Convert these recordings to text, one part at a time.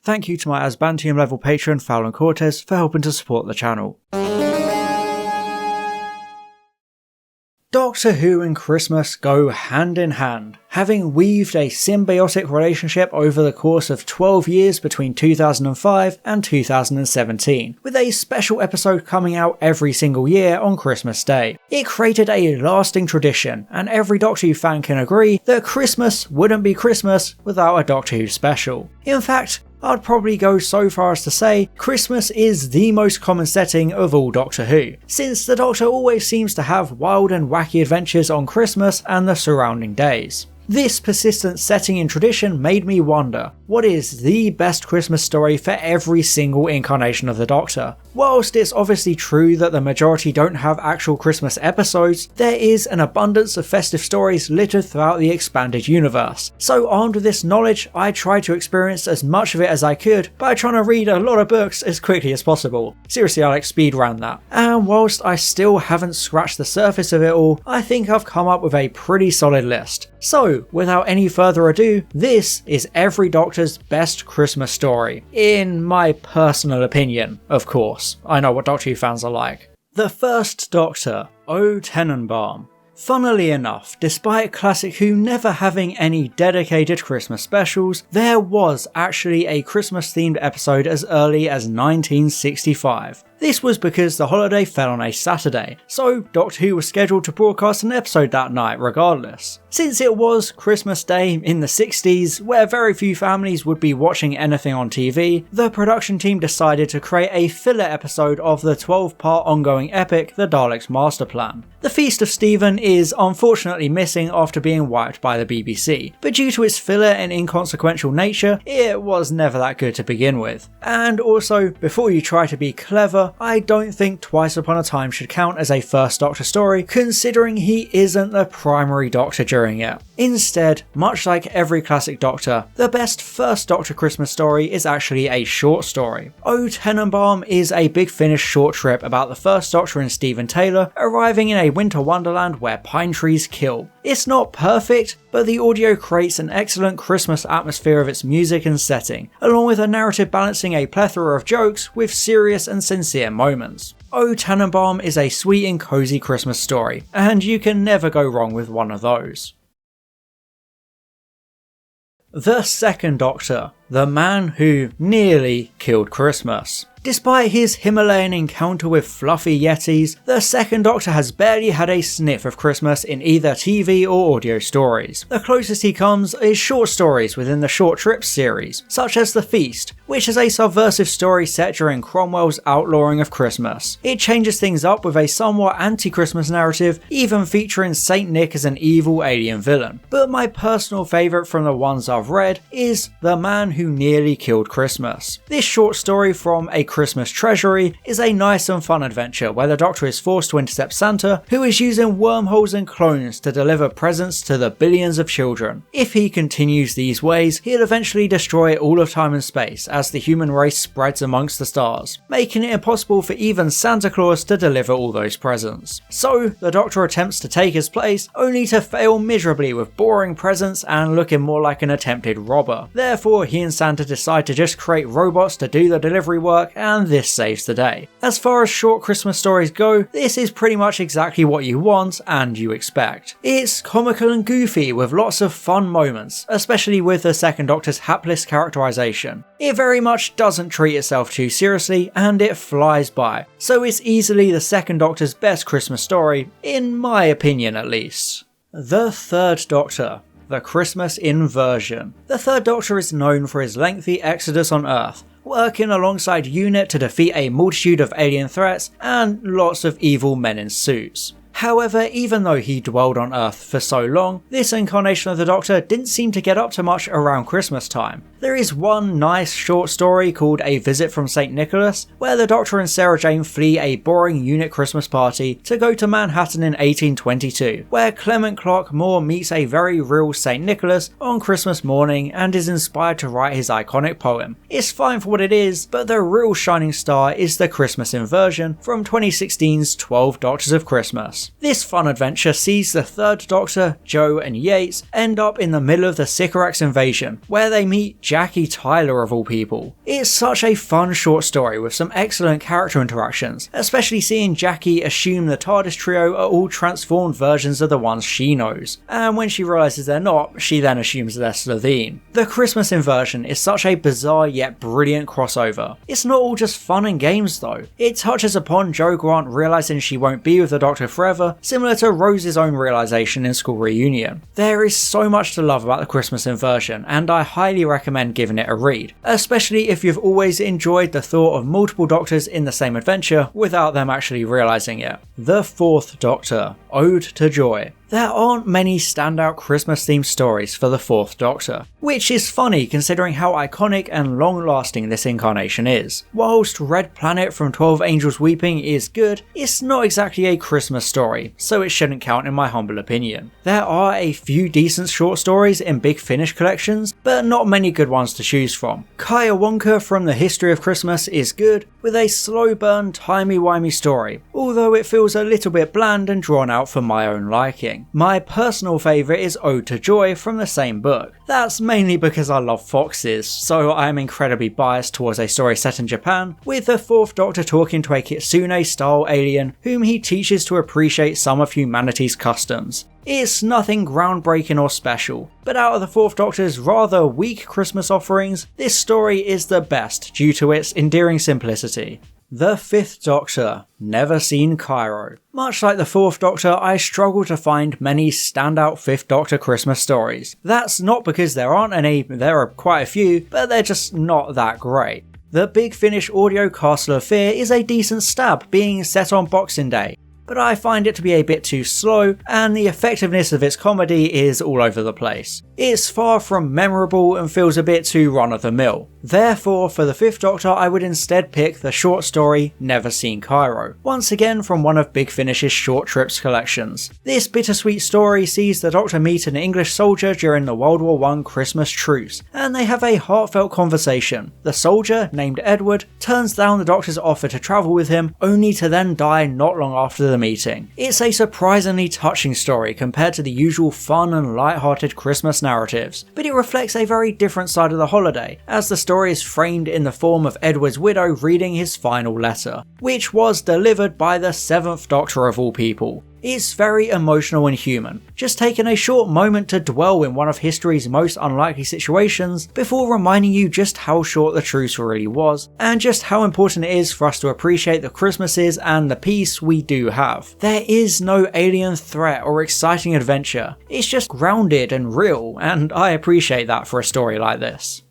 Thank you to my Asbantium level patron Fallon Cortez for helping to support the channel. Doctor Who and Christmas go hand in hand, having weaved a symbiotic relationship over the course of 12 years between 2005 and 2017, with a special episode coming out every single year on Christmas Day. It created a lasting tradition, and every Doctor Who fan can agree that Christmas wouldn't be Christmas without a Doctor Who special. In fact, I'd probably go so far as to say Christmas is the most common setting of all Doctor Who, since the Doctor always seems to have wild and wacky adventures on Christmas and the surrounding days. This persistent setting and tradition made me wonder, what is the best Christmas story for every single incarnation of the Doctor? Whilst it's obviously true that the majority don't have actual Christmas episodes, there is an abundance of festive stories littered throughout the expanded universe. So armed with this knowledge, I tried to experience as much of it as I could by trying to read a lot of books as quickly as possible. Seriously, I speedran that. And whilst I still haven't scratched the surface of it all, I think I've come up with a pretty solid list. So, without any further ado, this is every Doctor's best Christmas story. In my personal opinion, of course. I know what Doctor Who fans are like. The First Doctor, O Tenenbaum. Funnily enough, despite Classic Who never having any dedicated Christmas specials, there was actually a Christmas themed episode as early as 1965. This was because the holiday fell on a Saturday, so Doctor Who was scheduled to broadcast an episode that night regardless. Since it was Christmas Day in the 60s, where very few families would be watching anything on TV, the production team decided to create a filler episode of the 12-part ongoing epic The Daleks' Master Plan. The Feast of Stephen is unfortunately missing after being wiped by the BBC, but due to its filler and inconsequential nature, it was never that good to begin with. And also, before you try to be clever, I don't think Twice Upon a Time should count as a First Doctor story, considering he isn't the primary Doctor during it. Instead, much like every classic Doctor, the best First Doctor Christmas story is actually a short story. O Tenenbaum is a Big Finish short trip about the First Doctor and Stephen Taylor arriving in a winter wonderland where pine trees kill. It's not perfect, but the audio creates an excellent Christmas atmosphere of its music and setting, along with a narrative balancing a plethora of jokes with serious and sincere moments. O Tenenbaum is a sweet and cozy Christmas story, and you can never go wrong with one of those. The Second Doctor, the man who nearly killed Christmas. Despite his Himalayan encounter with fluffy yetis, the Second Doctor has barely had a sniff of Christmas in either TV or audio stories. The closest he comes is short stories within the Short Trips series, such as The Feast, which is a subversive story set during Cromwell's outlawing of Christmas. It changes things up with a somewhat anti-Christmas narrative, even featuring Saint Nick as an evil alien villain. But my personal favourite from the ones I've read is The Man Who Nearly Killed Christmas. This short story from A Christmas Treasury is a nice and fun adventure where the Doctor is forced to intercept Santa, who is using wormholes and clones to deliver presents to the billions of children. If he continues these ways, he'll eventually destroy all of time and space as the human race spreads amongst the stars, making it impossible for even Santa Claus to deliver all those presents. So the Doctor attempts to take his place, only to fail miserably with boring presents and looking more like an attempted robber. Therefore, he and Santa decide to just create robots to do the delivery work, and this saves the day. As far as short Christmas stories go, this is pretty much exactly what you want and you expect. It's comical and goofy with lots of fun moments, especially with the Second Doctor's hapless characterization. It very much doesn't treat itself too seriously and it flies by, so it's easily the Second Doctor's best Christmas story, in my opinion at least. The Third Doctor, the Christmas Inversion. The Third Doctor is known for his lengthy exodus on Earth, working alongside UNIT to defeat a multitude of alien threats and lots of evil men in suits. However, even though he dwelled on Earth for so long, this incarnation of the Doctor didn't seem to get up to much around Christmas time. There is one nice short story called A Visit from St. Nicholas, where the Doctor and Sarah Jane flee a boring UNIT Christmas party to go to Manhattan in 1822, where Clement Clarke Moore meets a very real St. Nicholas on Christmas morning and is inspired to write his iconic poem. It's fine for what it is, but the real shining star is the Christmas Inversion from 2016's 12 Doctors of Christmas. Christmas. This fun adventure sees the third Doctor, Jo and Yates end up in the middle of the Sycorax invasion, where they meet Jackie Tyler of all people. It's such a fun short story with some excellent character interactions, especially seeing Jackie assume the TARDIS trio are all transformed versions of the ones she knows, and when she realises they're not, she then assumes they're Slovene. The Christmas inversion is such a bizarre yet brilliant crossover. It's not all just fun and games though. It touches upon Jo Grant realising she won't be with the Doctor forever, similar to Rose's own realisation in School Reunion. There is so much to love about the Christmas inversion, and I highly recommend giving it a read, especially if you've always enjoyed the thought of multiple Doctors in the same adventure without them actually realising it. The Fourth Doctor, Ode to Joy. There aren't many standout Christmas themed stories for the Fourth Doctor, which is funny considering how iconic and long lasting this incarnation is. Whilst Red Planet from 12 Angels Weeping is good, it's not exactly a Christmas story, so it shouldn't count in my humble opinion. There are a few decent short stories in Big Finish collections, but not many good ones to choose from. Kaya Wonka from The History of Christmas is good, with a slow burn timey-wimey story, although it feels a little bit bland and drawn out for my own liking. My personal favourite is Ode to Joy from the same book. That's mainly because I love foxes, so I am incredibly biased towards a story set in Japan, with the Fourth Doctor talking to a Kitsune-style alien whom he teaches to appreciate some of humanity's customs. It's nothing groundbreaking or special, but out of the Fourth Doctor's rather weak Christmas offerings, this story is the best due to its endearing simplicity. The Fifth Doctor, Never Seen Cairo. Much like the Fourth Doctor, I struggle to find many standout Fifth Doctor Christmas stories. That's not because there aren't any, there are quite a few, but they're just not that great. The Big Finish audio Castle of Fear is a decent stab, being set on Boxing Day, but I find it to be a bit too slow, and the effectiveness of its comedy is all over the place. It's far from memorable and feels a bit too run-of-the-mill. Therefore, for the Fifth Doctor, I would instead pick the short story Never Seen Cairo, once again from one of Big Finish's short trips collections. This bittersweet story sees the Doctor meet an English soldier during the World War I Christmas truce, and they have a heartfelt conversation. The soldier, named Edward, turns down the Doctor's offer to travel with him, only to then die not long after the meeting. It's a surprisingly touching story compared to the usual fun and light-hearted Christmas narratives, but it reflects a very different side of the holiday, as the story is framed in the form of Edward's widow reading his final letter, which was delivered by the Seventh Doctor of all people. It's very emotional and human, just taking a short moment to dwell in one of history's most unlikely situations before reminding you just how short the truce really was, and just how important it is for us to appreciate the Christmases and the peace we do have. There is no alien threat or exciting adventure, it's just grounded and real, and I appreciate that for a story like this.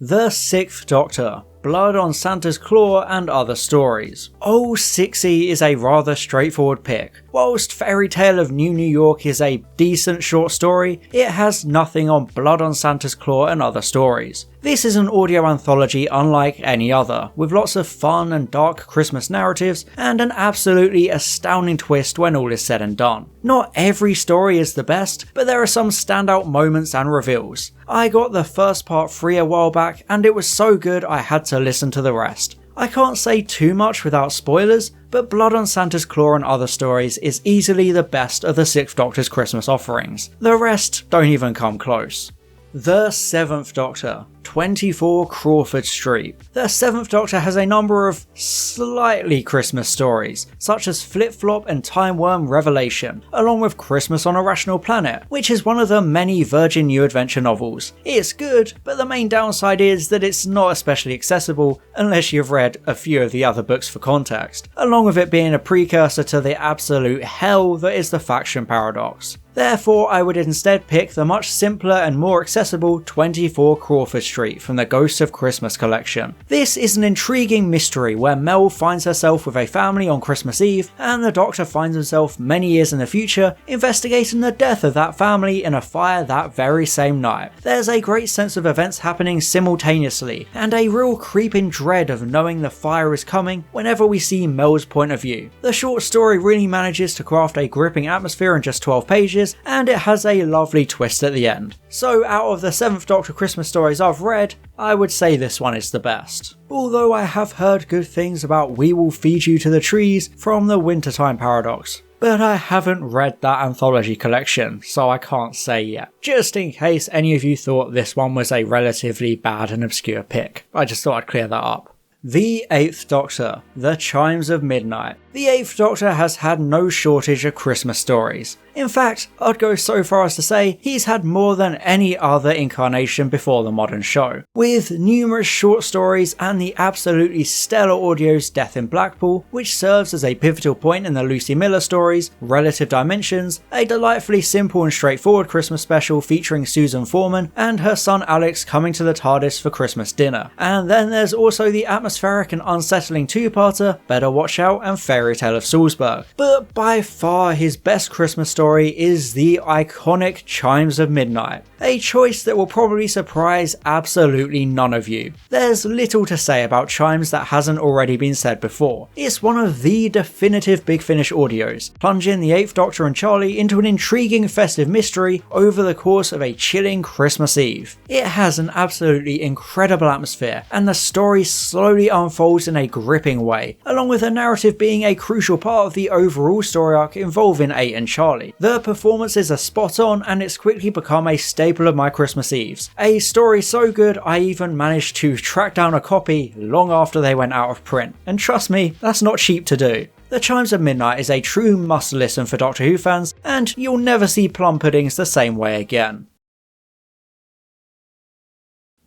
The Sixth Doctor, Blood on Santa's Claw and Other Stories. Oh Sixie is a rather straightforward pick. Whilst Fairy Tale of New New York is a decent short story, it has nothing on Blood on Santa's Claw and Other Stories. This is an audio anthology unlike any other, with lots of fun and dark Christmas narratives and an absolutely astounding twist when all is said and done. Not every story is the best, but there are some standout moments and reveals. I got the first part free a while back and it was so good I had to listen to the rest. I can't say too much without spoilers, but Blood on Santa's Claw and Other Stories is easily the best of the Sixth Doctor's Christmas offerings. The rest don't even come close. The Seventh Doctor, 24 Crawford Street. The Seventh Doctor has a number of slightly Christmas stories, such as Flip Flop and Time Worm Revelation, along with Christmas on a Rational Planet, which is one of the many Virgin New Adventure novels. It's good, but the main downside is that it's not especially accessible unless you've read a few of the other books for context, along with it being a precursor to the absolute hell that is the Faction Paradox. Therefore, I would instead pick the much simpler and more accessible 24 Crawford Street from the Ghosts of Christmas collection. This is an intriguing mystery where Mel finds herself with a family on Christmas Eve, and the Doctor finds himself many years in the future investigating the death of that family in a fire that very same night. There's a great sense of events happening simultaneously, and a real creeping dread of knowing the fire is coming whenever we see Mel's point of view. The short story really manages to craft a gripping atmosphere in just 12 pages, and it has a lovely twist at the end. So out of the 7th Doctor Christmas stories I've read, I would say this one is the best. Although I have heard good things about We Will Feed You to the Trees from the Wintertime Paradox. But I haven't read that anthology collection, so I can't say yet. Just in case any of you thought this one was a relatively bad and obscure pick. I just thought I'd clear that up. The 8th Doctor, The Chimes of Midnight. The 8th Doctor has had no shortage of Christmas stories. In fact, I'd go so far as to say he's had more than any other incarnation before the modern show, with numerous short stories and the absolutely stellar audio's Death in Blackpool, which serves as a pivotal point in the Lucy Miller stories, Relative Dimensions, a delightfully simple and straightforward Christmas special featuring Susan Foreman and her son Alex coming to the TARDIS for Christmas dinner. And then there's also the atmospheric and unsettling two-parter, Better Watch Out and Fairy Tale of Salzburg. But by far his best Christmas story is the iconic Chimes of Midnight, a choice that will probably surprise absolutely none of you. There's little to say about Chimes that hasn't already been said before. It's one of the definitive Big Finish audios, plunging the 8th Doctor and Charlie into an intriguing festive mystery over the course of a chilling Christmas Eve. It has an absolutely incredible atmosphere, and the story slowly unfolds in a gripping way, along with the narrative being a crucial part of the overall story arc involving 8 and Charlie. The performances are spot on, and it's quickly become a staple of my Christmas Eves. A story so good I even managed to track down a copy long after they went out of print, and trust me, that's not cheap to do. The Chimes of Midnight is a true must listen for Doctor Who fans, and you'll never see plum puddings the same way again.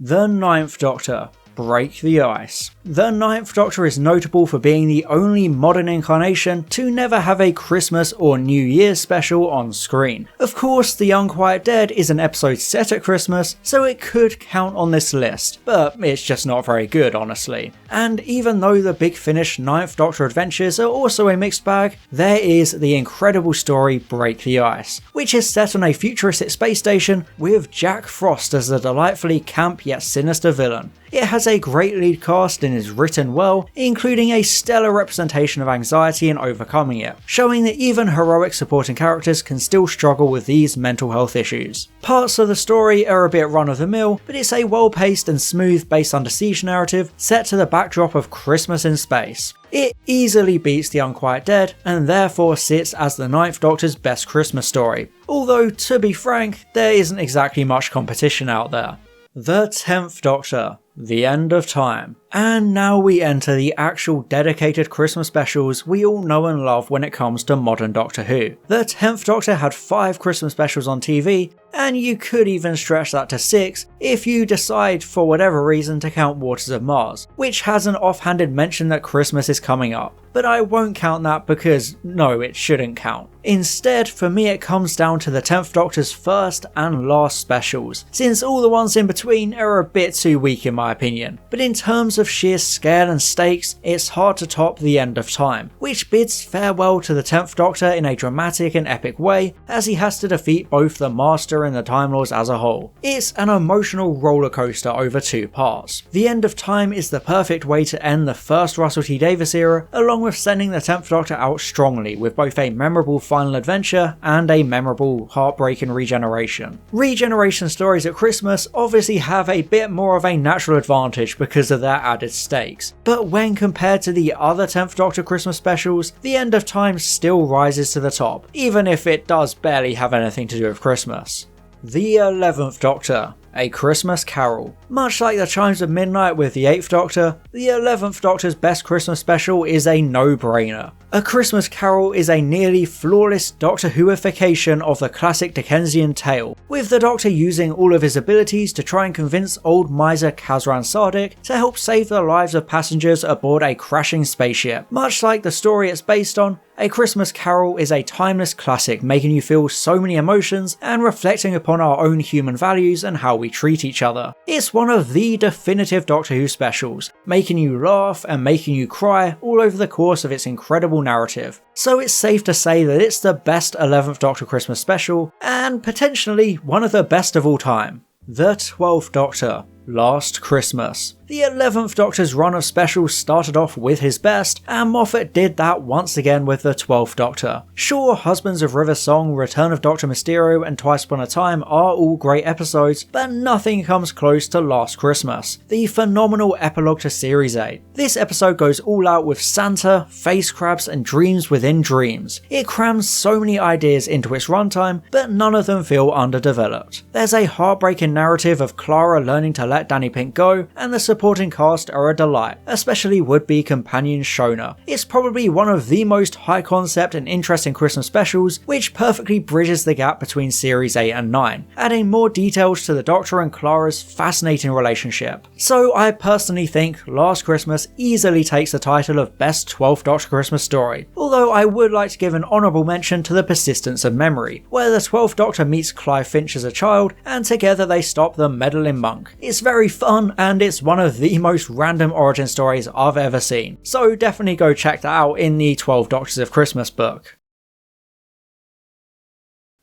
The 9th Doctor, Break the Ice. The 9th Doctor is notable for being the only modern incarnation to never have a Christmas or New Year's special on screen. Of course, The Unquiet Dead is an episode set at Christmas, so it could count on this list, but it's just not very good, honestly. And even though the Big Finish 9th Doctor adventures are also a mixed bag, there is the incredible story Break the Ice, which is set on a futuristic space station with Jack Frost as a delightfully camp yet sinister villain. It has a great lead cast and is written well, including a stellar representation of anxiety and overcoming it, showing that even heroic supporting characters can still struggle with these mental health issues. Parts of the story are a bit run-of-the-mill, but it's a well-paced and smooth base under siege narrative set to the backdrop of Christmas in space. It easily beats The Unquiet Dead, and therefore sits as the 9th Doctor's best Christmas story, although to be frank, there isn't exactly much competition out there. The 10th Doctor, The End of Time. And now we enter the actual dedicated Christmas specials we all know and love when it comes to modern Doctor Who. The 10th Doctor had 5 Christmas specials on TV, and you could even stretch that to 6 if you decide for whatever reason to count Waters of Mars, which has an offhanded mention that Christmas is coming up. But I won't count that because no, it shouldn't count. Instead, for me it comes down to the 10th Doctor's first and last specials, since all the ones in between are a bit too weak in my opinion. But in terms of sheer scale and stakes, it's hard to top The End of Time, which bids farewell to the 10th Doctor in a dramatic and epic way, as he has to defeat both the Master and the Time Lords as a whole. It's an emotional roller coaster over 2 parts. The End of Time is the perfect way to end the first Russell T Davies era, along with sending the 10th Doctor out strongly with both a memorable final adventure and a memorable heartbreaking regeneration. Regeneration stories at Christmas obviously have a bit more of a natural advantage because of their added stakes, but when compared to the other 10th Doctor Christmas specials, The End of Time still rises to the top, even if it does barely have anything to do with Christmas. The 11th Doctor, A Christmas Carol. Much like the Chimes of Midnight with the 8th Doctor, the 11th Doctor's best Christmas special is a no-brainer. A Christmas Carol is a nearly flawless Doctor Whoification of the classic Dickensian tale, with the Doctor using all of his abilities to try and convince old miser Kazran Sardik to help save the lives of passengers aboard a crashing spaceship. Much like the story it's based on, A Christmas Carol is a timeless classic, making you feel so many emotions and reflecting upon our own human values and how we treat each other. It's one of the definitive Doctor Who specials, making you laugh and making you cry all over the course of its incredible narrative. So it's safe to say that it's the best 11th Doctor Christmas special, and potentially one of the best of all time. The 12th Doctor, Last Christmas. The 11th Doctor's run of specials started off with his best, and Moffat did that once again with the 12th Doctor. Sure, Husbands of River Song, Return of Dr. Mysterio and Twice Upon a Time are all great episodes, but nothing comes close to Last Christmas, the phenomenal epilogue to Series 8. This episode goes all out with Santa, face crabs and dreams within dreams. It crams so many ideas into its runtime, but none of them feel underdeveloped. There's a heartbreaking narrative of Clara learning to let Danny Pink go, and the supporting cast are a delight, especially would-be companion Shona. It's probably one of the most high concept and interesting Christmas specials, which perfectly bridges the gap between Series 8 and 9, adding more details to the Doctor and Clara's fascinating relationship. So I personally think Last Christmas easily takes the title of Best 12th Doctor Christmas Story, although I would like to give an honourable mention to The Persistence of Memory, where the 12th Doctor meets Clive Finch as a child, and together they stop the meddling monk. It's very fun, and it's one of the most random origin stories I've ever seen, so definitely go check that out in the 12 Doctors of Christmas book.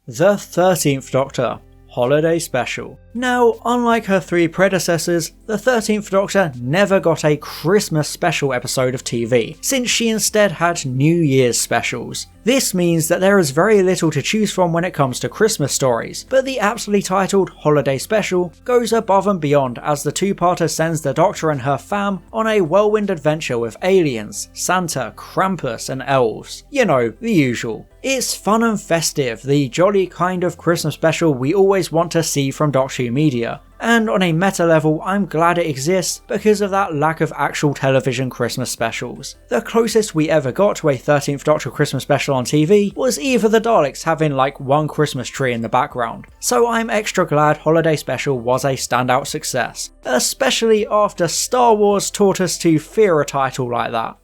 The 13th Doctor, Holiday Special. Now, unlike her three predecessors, the 13th Doctor never got a Christmas special episode of TV, since she instead had New Year's specials. This means that there is very little to choose from when it comes to Christmas stories, but the aptly titled Holiday Special goes above and beyond as the two-parter sends the Doctor and her fam on a whirlwind adventure with aliens, Santa, Krampus and elves. You know, the usual. It's fun and festive, the jolly kind of Christmas special we always want to see from Doctor Who media. And on a meta level, I'm glad it exists because of that lack of actual television Christmas specials. The closest we ever got to a 13th Doctor Christmas special on TV was either the Daleks having like one Christmas tree in the background, so I'm extra glad Holiday Special was a standout success, especially after Star Wars taught us to fear a title like that.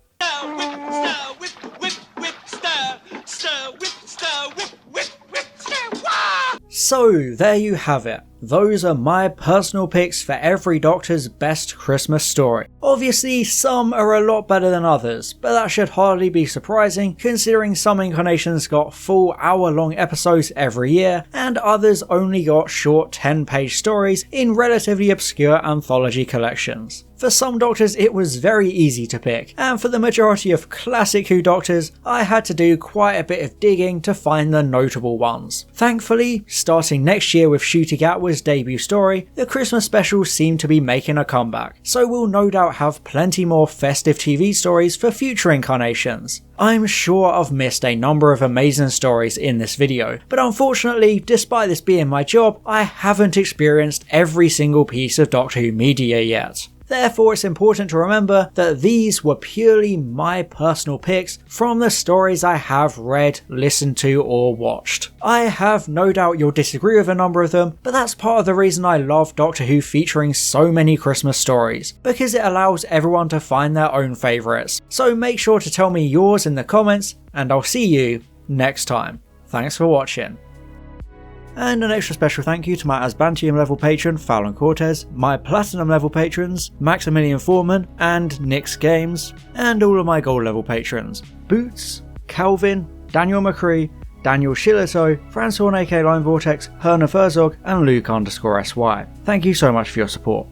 So there you have it. Those are my personal picks for every Doctor's best Christmas story. Obviously, some are a lot better than others, but that should hardly be surprising considering some incarnations got full hour-long episodes every year, and others only got short 10-page stories in relatively obscure anthology collections. For some Doctors it was very easy to pick, and for the majority of classic Who Doctors, I had to do quite a bit of digging to find the notable ones. Thankfully, starting next year with Ncuti Gatwa's debut story, the Christmas specials seem to be making a comeback, so we'll no doubt have plenty more festive TV stories for future incarnations. I'm sure I've missed a number of amazing stories in this video, but unfortunately, despite this being my job, I haven't experienced every single piece of Doctor Who media yet. Therefore, it's important to remember that these were purely my personal picks from the stories I have read, listened to, or watched. I have no doubt you'll disagree with a number of them, but that's part of the reason I love Doctor Who featuring so many Christmas stories, because it allows everyone to find their own favourites. So make sure to tell me yours in the comments, and I'll see you next time. Thanks for watching. And an extra special thank you to my Asbantium level patron Fallon Cortez, my Platinum level patrons Maximilian Foreman and Nyx Games, and all of my Gold level patrons Boots, Calvin, Daniel McCree, Daniel Shillito, Francois AK Line Vortex, Herna Furzog, and Luke_SY. Thank you so much for your support.